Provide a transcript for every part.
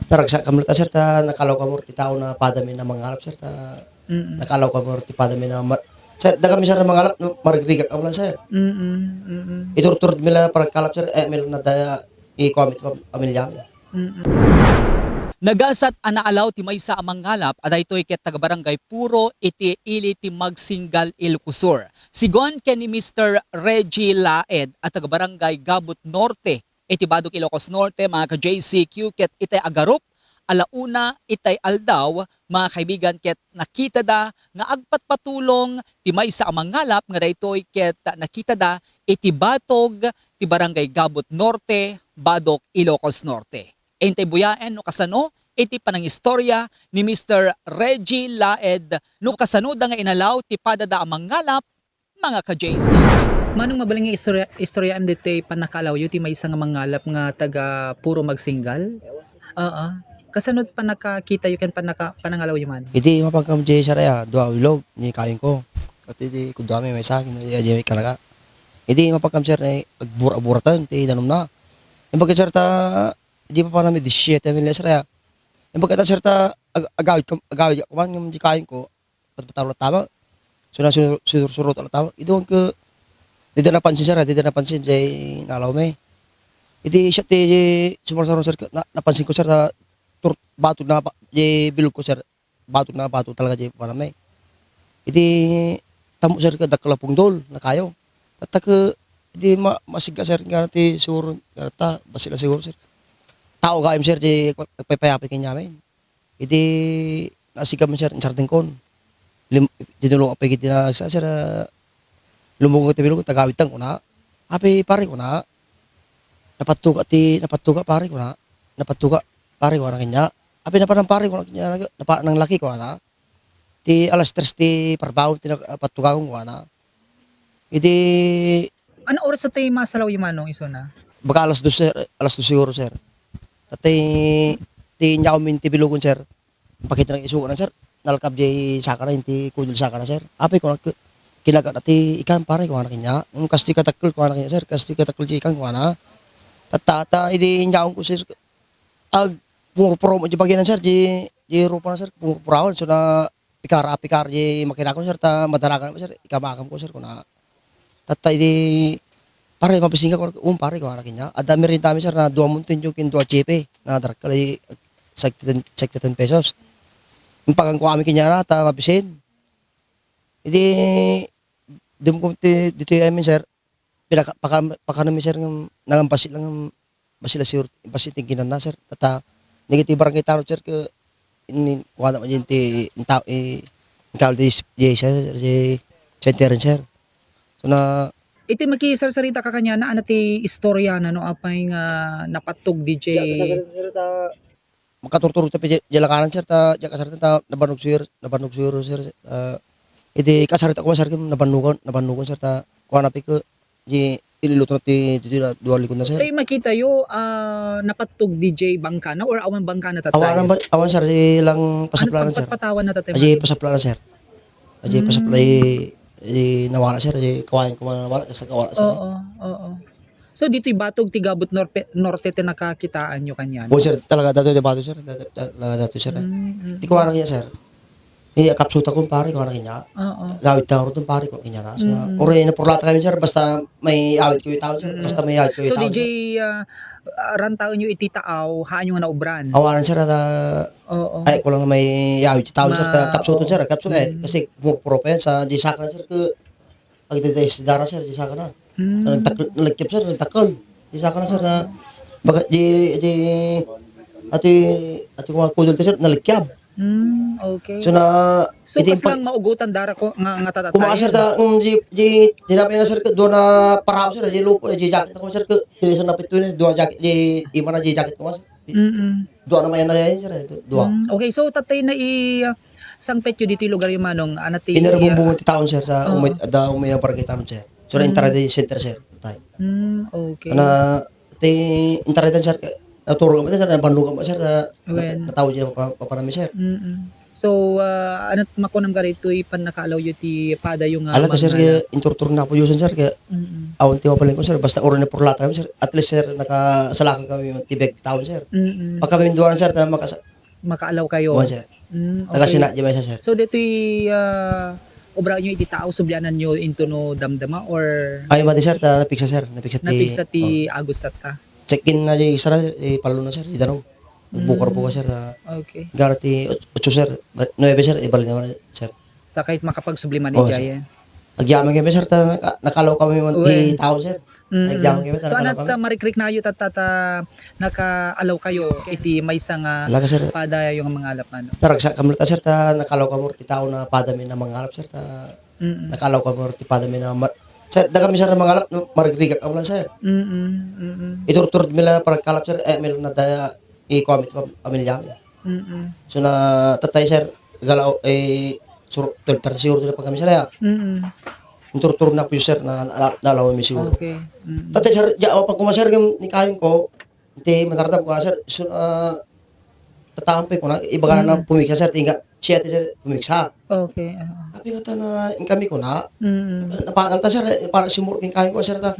Taragsa kamot sir ta nakalaw ka mo ti tao na padami na mangalap sir ta Mm. nakalaw ka mo ti padami na sir da kami sir na mangalap no marigriga ka mo lang sir. Mm, mm. Iturtur mila paragkalap sir mila na daya i-comment pa pamilya mi. Nagasat anaalaw ti maysa a mangalap at daytoy ket taga barangay Puro iti ili ti Magsinggal Ilocosur. Sigon ken ni Mr. Reggie Laed at taga barangay Gabut Norte iti Badok Ilocos Norte mga ka JCQ ket itay agarup alauna itay aldaw mga kaibigan ket nakita da nga agpatpatulong ti maysa a mangalap nga daytoy ket nakita da iti batog ti barangay Gabut Norte Badok Ilocos Norte. Entay buyaen no kasano iti panangistorya ni Mr. Reggie Laed no kasano da nga inalaw ti padada a mangalap mga ka-JC. Manong mabaling nga istorya am dito panakalaw yu ti maysa nga mangalap nga taga Puro Magsinggal. Oo. Kasanod pa nakakita yu ken panangalaw yu man. Iti mapagkam jay sir ya dua ulog ni kain ko. At iti kudami may sakin na jay kalaga. Iti mapagkam sir ay agbura-buratan ti danom na. Yung pagka sir ta di pa pa namin 17 mil sir ya. Yung pagka sir ta agawid ko man yung di kain ko patpatawla tama. So na surut ala tama. Ito ang ke di na napansin sir, di na napansin jay nalaw may. Iti siya ti sumarsaron sir napansin ko sir ta bato na jay bilog ko sir. Bato talaga jay pa namin. Iti tamo sir ka dakalapong dol na kayo. Tatak iti masiga sir nga ti siguro ta basila siguro sir. Tao kaim sir jay papayapi kanya namin. Iti nasiga man sir sarting kon. Tinulong apay kiti na sa sir lumungo ti bilog tagawit tang kuna. Api pare kuna. Napatuga pare kuna. Napatuga pare kuna kanya. Api napanang pare kuna kanya nang laki kuna. Ti alas 3 ti parbaon ti patuga ko kuna. Iti Ano oras sa tayo masalaw yu manong iso na? baka alas 2 sir, alas 2 siguro sir. Tatay ti nya min ti bilugon sir. Pakita ng isuko na sir. Nalkab jay saka na ti kudul saka na sir. Apay ko kinaga na ti ikan pare ko na kanya. Yung kasti katakul ko na kanya sir. Kasti katakul jay ikan ko na. Tatata idi nya ko sir. Ag pumupuro mo jay baginan sir jay rupa na sir pumupurawan so na pikar jay makina ko sir ta madaragan sir ikamakam ko sir ko na. Tatay di pare mapisinga ko pare ko na kanya. Adami rin tami sir na 2 muntin yung kin 2 jepe na darakali 10 pesos. Yung pagang ko kami kanya na ta mapisin. Hindi dum ko dito amin sir. Pakanami sir ng nangampasit lang basila siguro basit tingkinan na sir. Tata negative barangay taro sir ke ini wala man ti tao ikaw di sir sir. So na Iti makisar-sarita ka kanya na anati istorya na no apay nga napatog DJ. makaturturo ta jalakanan sir ta jakasarta ta nabanog sir iti kasarita ko sir nabanugon sir ta kuana pi ko di ililuto na ti dua likod na sir. Tayo makita yu napatog DJ bangka na or awan bangka na tatay. Awan sir ilang pasaplanan Ano sir. pagpatawan na tatay? Aji pasaplanan sir. Aji pasaplay nawala sir aji kawain ko nawala sa kawala sir. Oo. So dito batog ti Gabut Norte ti nakakitaan nyo kanyan. O sir talaga dato de bato sir. Dato sir. Di ko na kanya sir. Kapsuta ko pare ko na kanya. Oo. Gawit ta ron pare ko kanya na. So ore na purlata kami sir basta may awit ko yung tao sir. Basta may awit ko yung So tao DJ sir. rantaon nyo ititaaw haan nyo nga naubran. Awanan sir na Oo. ay ko lang na may awit yung tao sir. Kapsuto sir. Kapsuto kasi puro pa yan sa di saka na sir ko. Pag dito dara sir di saka na. So nagtakip sir nagtakol. Di saka na sir na baga di ati ko kudol sir nalikyab. Okay. So na So iti kas lang maugutan dara ko nga tatatay. kuma sir ta di dinapay na sir do na paraw sir di lupo di jacket ko sir ko di sa napit ni dua jacket di imana di jacket ko sir. Dua na may na yan sir dua. Okay, so tatay na sang petyo dito lugar yung manong anati. Inarubumbungan ti taon sir sa umay para kita sir. So na internet center sir tay. Okay. Na ti internet sir naturo ka ba sir nabandugan ba sir na tawag niya paparami sir. So ano makunam gari ito ipan nakalaw yu ti pada yung Ala ka sir mangalap. kaya inturtur na po yun sir kaya Mm. awan ti mapaling ko sir basta oro na purlata kami sir at least sir nakasalakan kami yung tibig taon sir. Mm. Pagka kami duwanan sir na Makaalaw kayo. buwan sir. Taga Okay. sinadya ba siya sir. So dito obra nyo iti tao sublianan nyo into no damdama or Ay mati sir ta napiksa sir napiksa ti. napigsa ti Agustat ka. Check in na di sir palo na sir di tanong. Nagbukar po sir ta Okay. garati 8 sir 9 sir ibalik naman sir. Sa kahit makapagsubliman Oo, ni sir. Jaya. Agyaman kami sir ta nakalaw kami man ti taon sir. Agyaman kami ta So nakalaw anat kami. marikrik na yun nakaalaw kayo iti may isang Ala ka sir. pada yung mga alap ano. Taragsa kami ta sir ta nakalaw kami ti taon na padami na mangalap sir ta Mm. nakalaw kami ti padami na sir da kami sir na mangalap marigriga kami lang sir. Iturtur mila para kalap sir mila na daya i-comment pa pamilya. So na tatay sir galaw sur 12 siguro na pag kami sir ya. Iturtur na po yun, sir na nalaw mi siguro. Okay. Tatay sir ja pag kumaser ni kain ko hindi manaradam ko sir so tatampay ko na ibaga na pumiksa sir tinga siya sir pumiksa. Okay. Sabi ko ta na kami ko na napatal ta sir para simur king kain ko sir ta.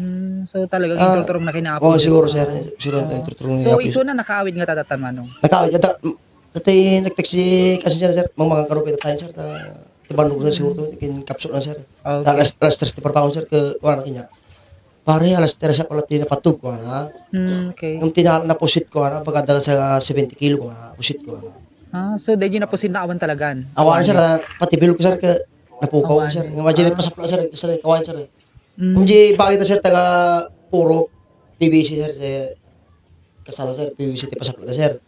So talagang Ah, inturturong na kinaapo. Oh siguro sir siguro ta iturtur So iso na nakaawid nga tatatan manong. nakawit ta tatay nagtext si kasi sir mga karupit tayo sir ta tibanong na siguro to kin kapsul na sir. Okay. Alas 3 per pound sir ke wala kinya. Pare alas 3 sa pala tinapatug ko na. Okay. Yung tinala na pusit ko na pagkadaga sa 70 kilo ko na pusit ko na. So dahil yun na po sinaawan talagan. Awan sir pati bilog ko sir ke napukaw Awan. sir. Imagine pasapla sir sa kawan sir. Mm. Hindi bakit sir taga puro PVC sir sa kasala sir PVC ti pasapla sir.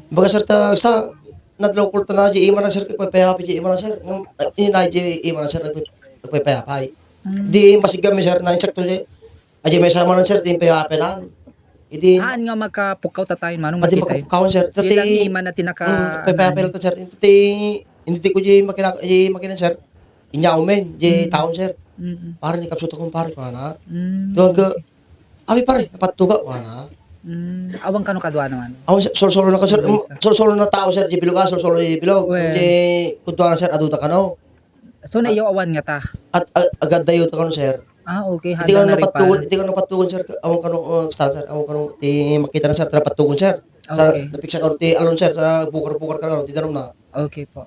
Baga sir ta sa nadlokol ta na di ima na sir pagpayapi di ima na sir. Ni na di ima na sir pagpayapay. Di masigam sir na insakto sir. Aja may sama na sir tin payapi na. Idi Haan nga magkapukaw tatayin manong pati makita. makakawan sir. Ilang Tati iman na tinaka... pagpayapay ta sir. Hindi ko di makina sir. Inya umen di taon sir. Para ni kapsuto kong pare ko na. Doon ka abi pare napatuga ko na. Awang kano kadwa naman. Ako solo na ka sir. Solo na tao sir di bilog solo di bilog. Well. Di kudwa na sir aduta ka no. So na iyo awan nga ta. At agad dayo ta kano sir. Okay. Hindi ka Handa na rin napatugon, pala. hindi ka napatugon sir. Awang kano sir, awang kano ti makita na sir napatugon sir. Sa Okay. napiksa ka ti alon sir sa bukar-bukar ka no, ti danom na. Okay po.